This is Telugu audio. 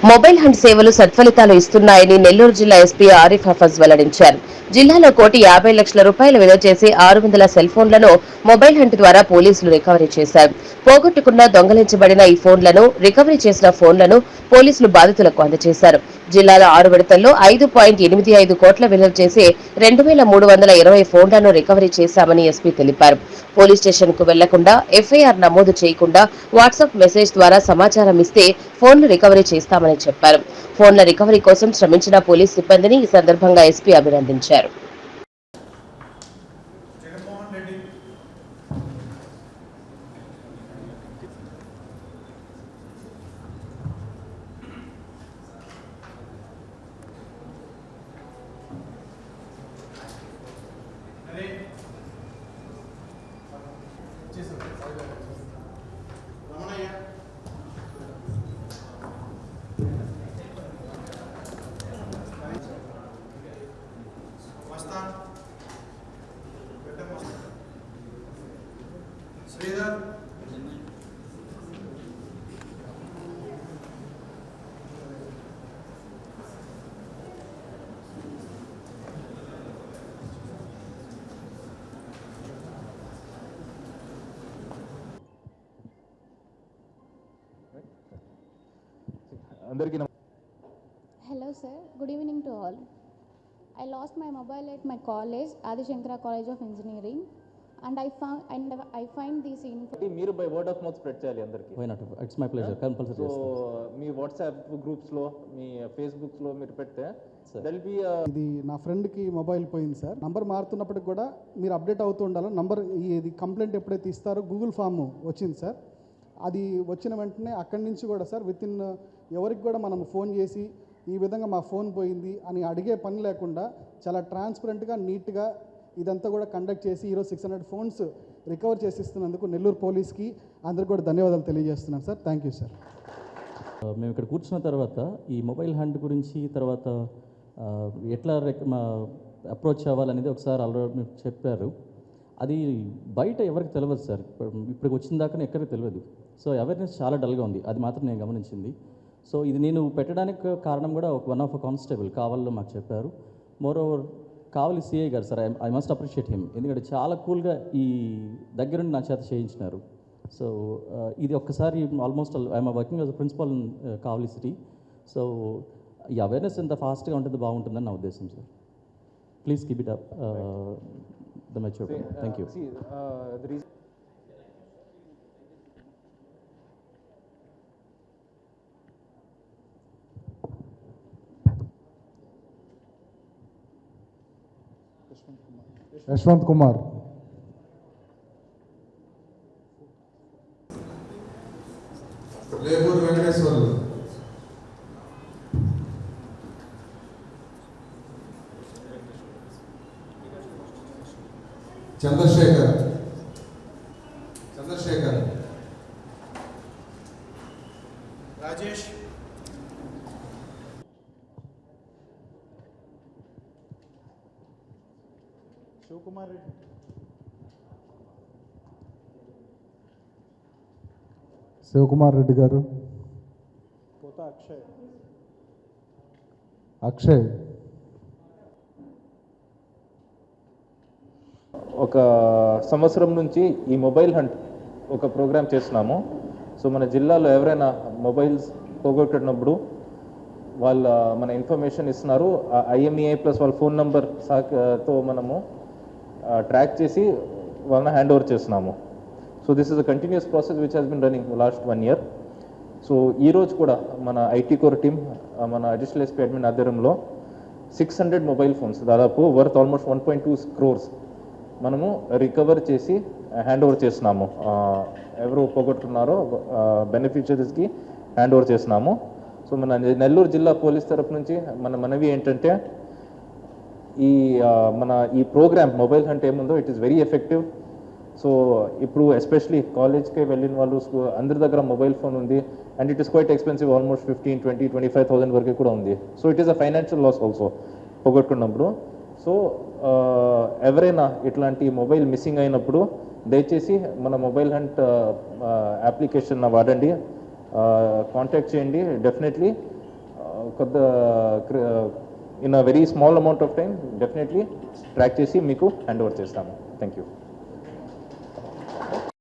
మొబైల్ హంట్ సేవలు సత్ఫలితాలు ఇస్తున్నాయని నెల్లూరు జిల్లా ఎస్పీ ఆరిఫ్ హఫజ్ వెల్లడించారు. జిల్లాలో ₹1,50,00,000 విలువ చేసే 600 సెల్ ఫోన్లను మొబైల్ హంట్ ద్వారా పోలీసులు రికవరీ చేశారు. పోగొట్టుకున్న, దొంగలించబడిన ఈ ఫోన్లను, రికవరీ చేసిన ఫోన్లను పోలీసులు బాధితులకు అందజేశారు. జిల్లాలో 6 విడతల్లో 5.85 కోట్ల విలువ చేసే 2,320 ఫోన్లను రికవరీ చేశామని ఎస్పీ తెలిపారు. పోలీస్ స్టేషన్ కు వెళ్లకుండా, ఎఫ్ఐఆర్ నమోదు చేయకుండా వాట్సాప్ మెసేజ్ ద్వారా సమాచారం ఇస్తే ఫోన్లు రికవరీ చేస్తామని చెప్పారు. ఫోన్ల రికవరీ కోసం శ్రమించిన పోలీస్ సిబ్బందిని ఈ సందర్భంగా ఎస్పీ అభినందించారు. Sridhar Hello sir, good evening to all. I lost my mobile at my college, Adi Shankara College of Engineering, and I find this info. మీరు by word of mouth spread చేయాలి అందరికి. Why not, it's my pleasure, compulsory. So మీ వాట్సాప్ గ్రూప్స్ లో, మీ ఫేస్బుక్స్ లో మీరు పెడితే దెల్ బి. ఇది నా ఫ్రెండ్కి మొబైల్ పోయింది సార్. నంబర్ మారుతున్నప్పటికి కూడా మీరు అప్డేట్ అవుతూ ఉండాలి. నంబర్ ఇది కంప్లైంట్ ఎప్పుడైతే ఇస్తారో గూగుల్ ఫామ్ వచ్చింది సార్. అది వచ్చిన వెంటనే అక్కడి నుంచి కూడా సార్ వితిన్ ఎవరికి కూడా మనం ఫోన్ చేసి ఈ విధంగా మా ఫోన్ పోయింది అని అడిగే పని లేకుండా చాలా ట్రాన్స్పరెంట్గా, నీట్గా ఇదంతా కూడా కండక్ట్ చేసి ఈరోజు 600 ఫోన్స్ రికవర్ చేసిస్తున్నందుకు నెల్లూరు పోలీస్కి అందరికీ కూడా ధన్యవాదాలు తెలియజేస్తున్నాను సార్. Thank you sir. మేము ఇక్కడ కూర్చున్న తర్వాత ఈ మొబైల్ హంట్ గురించి, తర్వాత ఎట్లా అప్రోచ్ అవ్వాలనేది ఒకసారి ఆల్రెడీ మీకు చెప్పారు. అది బయట ఎవరికి తెలియదు సార్. ఇప్పుడు వచ్చిన దాకా ఎక్కడికి తెలియదు. సో అవేర్నెస్ చాలా డల్గా ఉంది, అది మాత్రం నేను గమనించింది. సో ఇది నేను పెట్టడానికి కారణం కూడా వన్ ఆఫ్ కానిస్టేబుల్ కావల్లో మాకు చెప్పారు. మోర్ ఓవర్ కావలి సిఐ గారు sir, I must appreciate him, ఎందుకంటే చాలా కూల్గా ఈ దగ్గరుండి నా చేత చేయించినారు. సో ఇది ఒక్కసారి almost I'm working as a principal in Kavali city. So ఈ అవేర్నెస్ ఎంత ఫాస్ట్గా ఉంటుంది బాగుంటుందని నా ఉద్దేశం sir. Please keep it up the mature. Thank you. Yashwant Kumar, లేబూర్ వెంకటేశ్వర్లు, చంద్రశేఖర్ రాజేష్, శివకుమార్ రెడ్డి, శివకుమార్ రెడ్డి గారు, పోతా అక్షయ్. ఒక సంవత్సరం నుంచి ఈ మొబైల్ హంట్ ఒక ప్రోగ్రామ్ చేస్తున్నాము. సో మన జిల్లాలో ఎవరైనా మొబైల్స్ పోగొట్టినప్పుడు మన ఇన్ఫర్మేషన్ ఇస్తున్నారు. IMEI ప్లస్ వాళ్ళ ఫోన్ నెంబర్ తో మనము ట్రాక్ చేసి వాళ్ళని హ్యాండ్ ఓవర్ చేస్తున్నాము. So this is a continuous process which has been running last 1 year. So ఈరోజు కూడా మన ఐటీ కోర్ టీమ్, మన అడిషనల్ ఎస్పీ అడ్మిన్ ఆధ్వర్యంలో 600 మొబైల్ ఫోన్స్, దాదాపు వర్త్ ఆల్మోస్ట్ 1.2 crores మనము రికవర్ చేసి హ్యాండ్ ఓవర్ చేస్తున్నాము. ఎవరు పోగొట్టుకున్నారో బెనిఫిషరీస్కి హ్యాండ్ ఓవర్ చేస్తున్నాము. సో మన నెల్లూరు జిల్లా పోలీస్ తరఫు నుంచి మన మనవి ఏంటంటే, ఈ ప్రోగ్రామ్ మొబైల్ హంట్ ఏముందో it is very effective. So ఇప్పుడు ఎస్పెషలీ కాలేజ్కి వెళ్ళిన వాళ్ళు అందరి దగ్గర మొబైల్ ఫోన్ ఉంది, and it is quite expensive, almost 15,000, 20,000, 25,000 వరకు కూడా ఉంది. So it is a financial loss also పోగొట్టుకున్నప్పుడు. సో ఎవరైనా ఇట్లాంటి మొబైల్ మిస్సింగ్ అయినప్పుడు దయచేసి మన మొబైల్ హంట్ అప్లికేషన్ వాడండి, కాంటాక్ట్ చేయండి. డెఫినెట్లీ కొద్ద in a very small amount of time definitely track చేసి మీకు హ్యాండ్ ఓవర్ చేస్తాము. Thank you.